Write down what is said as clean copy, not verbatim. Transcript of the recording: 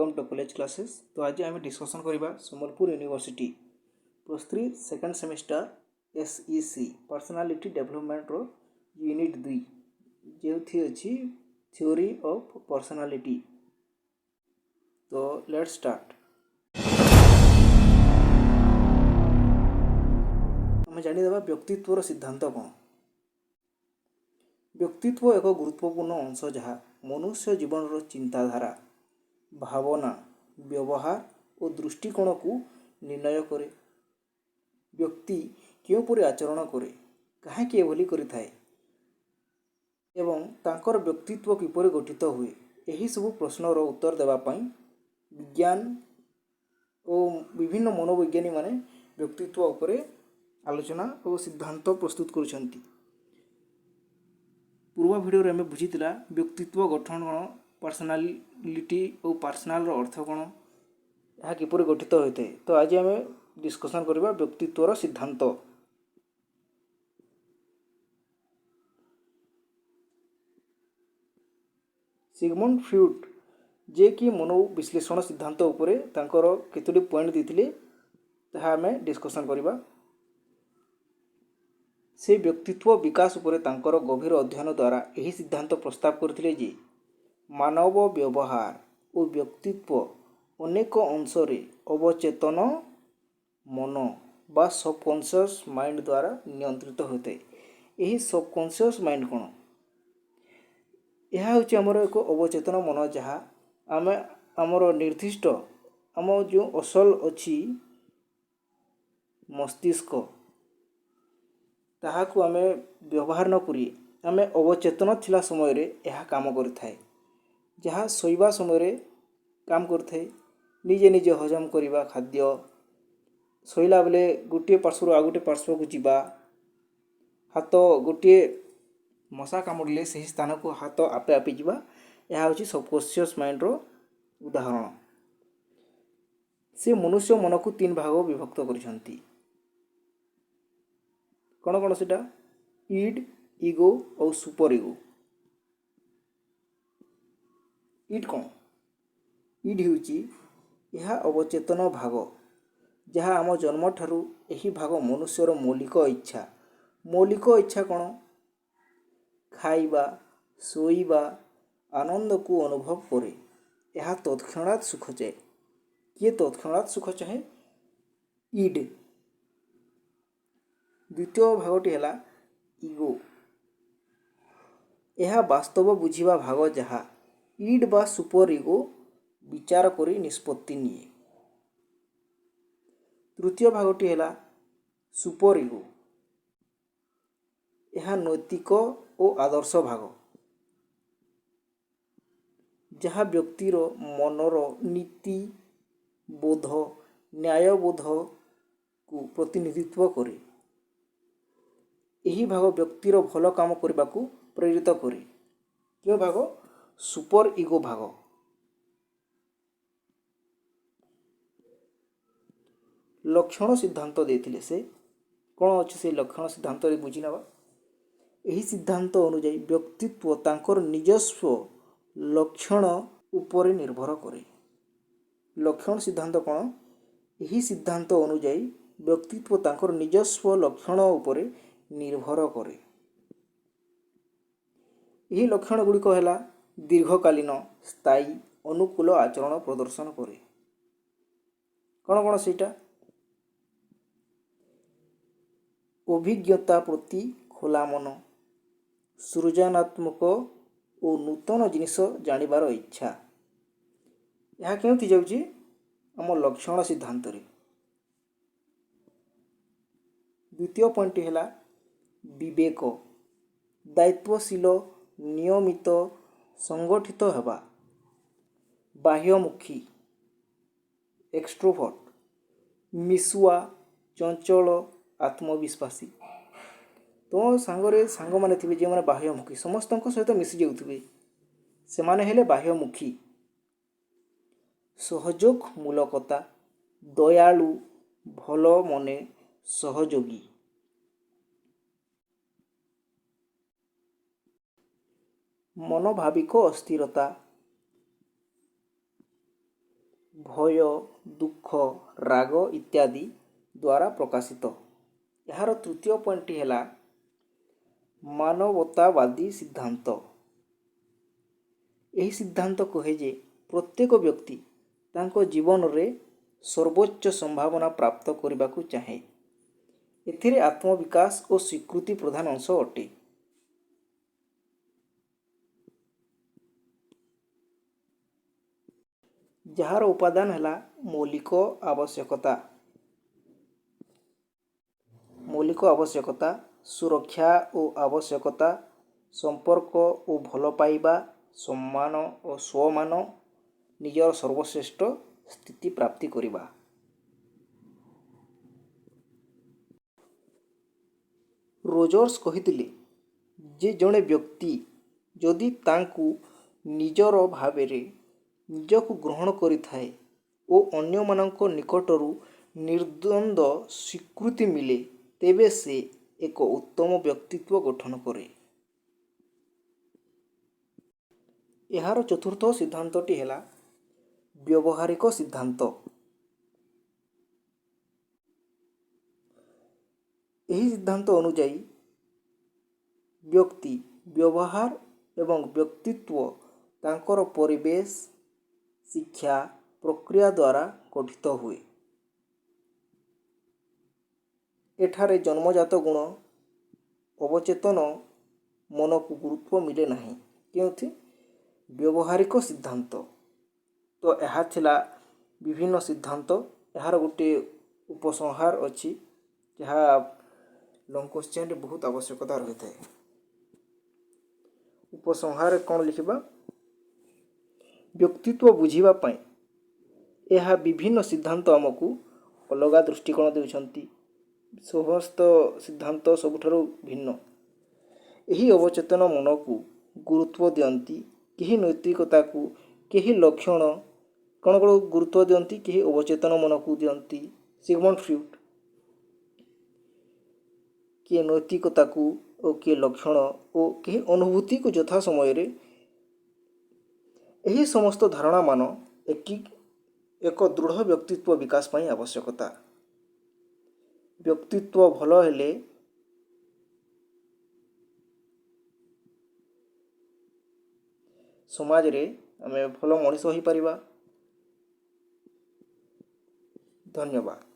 Welcome to college classes. तो आज आम डिस्कसन करवा Sambalpur university +3 second semester SEC personality development रो यूनिट 2 जो थी अच्छी थ्योरी ऑफ पर्सनालिटी। तो लेट्स स्टार्ट। आम जानिदेवा व्यक्तित्वर सिद्धांत कौन। व्यक्तित्व एक गुरुत्वपूर्ण अंश जहाँ मनुष्य जीवन चिंताधारा भावना व्यवहार और दृष्टिकोण को निर्णय करे। व्यक्ति क्योंपरि आचरण करे कहीं एभली करिथाए एवं तांकर व्यक्तित्व किपरि गठित हुए यही सब प्रश्नर उत्तर देवाई विज्ञान और विभिन्न मनोवैज्ञानिक माने व्यक्तित्व उपरे आलोचना और सिद्धांत प्रस्तुत करुछंती। पूर्व भिडियो आम बुझीला व्यक्तित्व गठन कौन, पर्सनालिटी और पर्सनाल अर्थ कौन, यह किपरि गठित होता है। तो आज आम डिस्कसन करवा व्यक्तित्वर सिद्धांत। सिगमंड फ्रॉइड जे कि मनोविश्लेषण सिद्धांत उपरे तांकर केतोटी पॉइंट देथिले ताहा आम डिस्कसन करवा। से व्यक्तित्व विकास उपरे तांकर गभीर अध्ययन द्वारा यही सिद्धांत प्रस्ताव करथिले जे मानव व्यवहार और व्यक्तित्व अनेक अंशरे अवचेतन मन बा सबकॉन्शियस माइंड द्वारा नियंत्रित होता है। यही सबकॉन्शियस माइंड कौन, यह हूँ आमर एक अवचेतन मन जहाँ आम आमर निर्दिष्ट आम जो असल अच्छी मस्तिष्क ताहाकु आम व्यवहार न करी आम अवचेतन थिला समय रे यह काम करिथाए। जहाँ शोइबा समय काम करथाए निजे निजे हजम करिबा खाद्य, शोइला बेले गोटे पार्श्वर आ गोटे पार्श्व को जीवा, हाथ गोटे मशा कामुड़े से स्थान को हाथ आपे आपे जीवा, यह हूँ सबकॉन्शियस माइंड रो उदाहरण। से मनुष्य मन को 3 भाग विभक्त करिसंती। कौन कौन सेटा ईड, इगो और सुपर इगो। ईड कौन, ईड होची यह अवचेतन भाग जहाँ आम जन्म ठारू यही भाग मनुष्यर मौलिक इच्छा। मौलिक इच्छा कौन, खाइबा शोइबा आनंद को अनुभव करे, यह तत्क्षणात सुख चाहे। किए तत्क्षणात सुख चाहे, ईड। द्वितीय भागटी है इगो, यह वास्तव बुझीबा भाग जहाँ ईड बा सुपर इगो विचार करी निष्पत्ति निये। तृतीय भागटी है सुपर इगो, यह नैतिक और आदर्श भाग जहाँ व्यक्तिर मनर नीति बोध न्यायबोध को प्रतिनिधित्व करे। यही भाग व्यक्तिर भल काम करने को प्रेरित करे। क्यों भाग, सुपर इगो भाग। लक्षण सिद्धांत देथिले से कौन अच्छे से लक्षण सिद्धांत बुझी नवा। यही सिद्धांत अनुଯାयी व्यक्तित्व तांकर निजस्व लक्षण उपरे निर्भर करे। लक्षण सिद्धांत कौन, यही सिद्धांत अनुଯାयी व्यक्तित्व तांकर निजस्व लक्षण उपरे निर्भर करे। यही लक्षण गुड़िक है दीर्घकालीन स्थायी अनुकूल आचरण प्रदर्शन करे। कौन कौन सेटा, अभिज्ञता प्रति खोला मन, सृजनात्मक और नूतन जिनिस जानिबार इच्छा। यह क्यों जाऊँगी आम लक्षण सिद्धांत रे। द्वितीय पॉइंट है विवेक, दायित्वशील नियमित संगठित हेबा, बाह्यमुखी एक्सट्रोवर्ट, मिसुआ चंचल आत्मविश्वासी। तो सांगरे सांग माने थिबे जे माने बाह्यमुखी समस्त सहित मिसी जाउथिबे से माने हेले बाह्यमुखी। सहयोग मूलकता, दयालु, भल मने सहयोगी। मनोभाविक अस्थिरता, ଭୟ, ଦୁଃଖ, ରାଗ ଇତ୍ୟାଦି ଦ୍ୱାରା ପ୍ରକାଶିତ। ଏହାର ତୃତୀୟ ପଏଣ୍ଟଟି ହେଲା ମାନବତାବାଦୀ ସିଦ୍ଧାନ୍ତ। ଏହି ସିଦ୍ଧାନ୍ତ କହେ ଯେ ପ୍ରତ୍ୟେକ ବ୍ୟକ୍ତି ତାଙ୍କ ଜୀବନରେ ସର୍ବୋଚ୍ଚ ସମ୍ଭାବନା ପ୍ରାପ୍ତ କରିବାକୁ ଚାହେଁ। ଏଥିରେ ଆତ୍ମବିକାଶ ଓ ସ୍ୱୀକୃତି ପ୍ରଧାନ ଅଂଶ ଅଟେ। ଯାହାର ଉପାଦାନ ହେଲା ମୌଳିକ ଆବଶ୍ୟକତା। ମୌଳିକ ଆବଶ୍ୟକତା, ସୁରକ୍ଷା ଓ ଆବଶ୍ୟକତା, ସମ୍ପର୍କ ଓ ଭଲ ପାଇବା, ସମ୍ମାନ ଓ ସ୍ୱମାନ, ନିଜର ସର୍ବଶ୍ରେଷ୍ଠ ସ୍ଥିତି ପ୍ରାପ୍ତି କରିବା। ରୋଜର୍ସ କହିଥିଲେ ଯେ ଜଣେ ବ୍ୟକ୍ତି ଯଦି ତାଙ୍କୁ ନିଜର ଭାବରେ ନିଜକୁ ଗ୍ରହଣ କରିଥାଏ ଓ ଅନ୍ୟମାନଙ୍କ ନିକଟରୁ ନିର୍ଦ୍ୱନ୍ଦ୍ୱ ସ୍ୱୀକୃତି ମିଳେ, ତେବେ ସେ ଏକ ଉତ୍ତମ ବ୍ୟକ୍ତିତ୍ୱ ଗଠନ କରେ। ଏହାର ଚତୁର୍ଥ ସିଦ୍ଧାନ୍ତଟି ହେଲା ବ୍ୟବହାରିକ ସିଦ୍ଧାନ୍ତ। ଏହି ସିଦ୍ଧାନ୍ତ ଅନୁଯାୟୀ ବ୍ୟକ୍ତି ବ୍ୟବହାର ଏବଂ ବ୍ୟକ୍ତିତ୍ୱ ତାଙ୍କର ପରିବେଶ, ଶିକ୍ଷା, ପ୍ରକ୍ରିୟା ଦ୍ୱାରା ଗଠିତ ହୁଏ। ଏଠାରେ ଜନ୍ମଜାତ ଗୁଣ, ଅବଚେତନ ମନକୁ ଗୁରୁତ୍ୱ ମିଳେ ନାହିଁ। କେଉଁଥି? ବ୍ୟବହାରିକ ସିଦ୍ଧାନ୍ତ। ତ ଏହା ଥିଲା ବିଭିନ୍ନ ସିଦ୍ଧାନ୍ତ। ଏହାର ଗୋଟିଏ ଉପସଂହାର ଅଛି ଯାହା ଲଙ୍ଗ କ୍ୱେଶ୍ଚିନ୍ରେ ବହୁତ ଆବଶ୍ୟକତା ରହିଥାଏ। ଉପସଂହାରରେ କ'ଣ ଲେଖିବା? ବ୍ୟକ୍ତିତ୍ୱ ବୁଝିବା ପାଇଁ ଏହା ବିଭିନ୍ନ ସିଦ୍ଧାନ୍ତ ଆମକୁ ଅଲଗା ଦୃଷ୍ଟିକୋଣ ଦେଉଛନ୍ତି। ସମସ୍ତ ସିଦ୍ଧାନ୍ତ ସବୁଠାରୁ ଭିନ୍ନ। ଏହି ଅବଚେତନ ମନକୁ ଗୁରୁତ୍ୱ ଦିଅନ୍ତି। କେହି ନୈତିକତାକୁ, କେହି ଲକ୍ଷଣ କ'ଣ ଗୁରୁତ୍ୱ ଦିଅନ୍ତି, କେହି ଅବଚେତନ ମନକୁ ଦିଅନ୍ତି। ସିଗମଣ୍ଡ ଫ୍ରଏଡ୍ କିଏ ନୈତିକତାକୁ ଓ କିଏ ଲକ୍ଷଣ ଓ କେହି ଅନୁଭୂତିକୁ ଯଥା ସମୟରେ। ଏହି ସମସ୍ତ ଧାରଣାମାନ ଏକ ଦୃଢ଼ ବ୍ୟକ୍ତିତ୍ୱ ବିକାଶ ପାଇଁ ଆବଶ୍ୟକତା। ବ୍ୟକ୍ତିତ୍ୱ ଭଲ ହେଲେ ସମାଜରେ ଆମେ ଭଲ ମଣିଷ ହୋଇପାରିବା। ଧନ୍ୟବାଦ।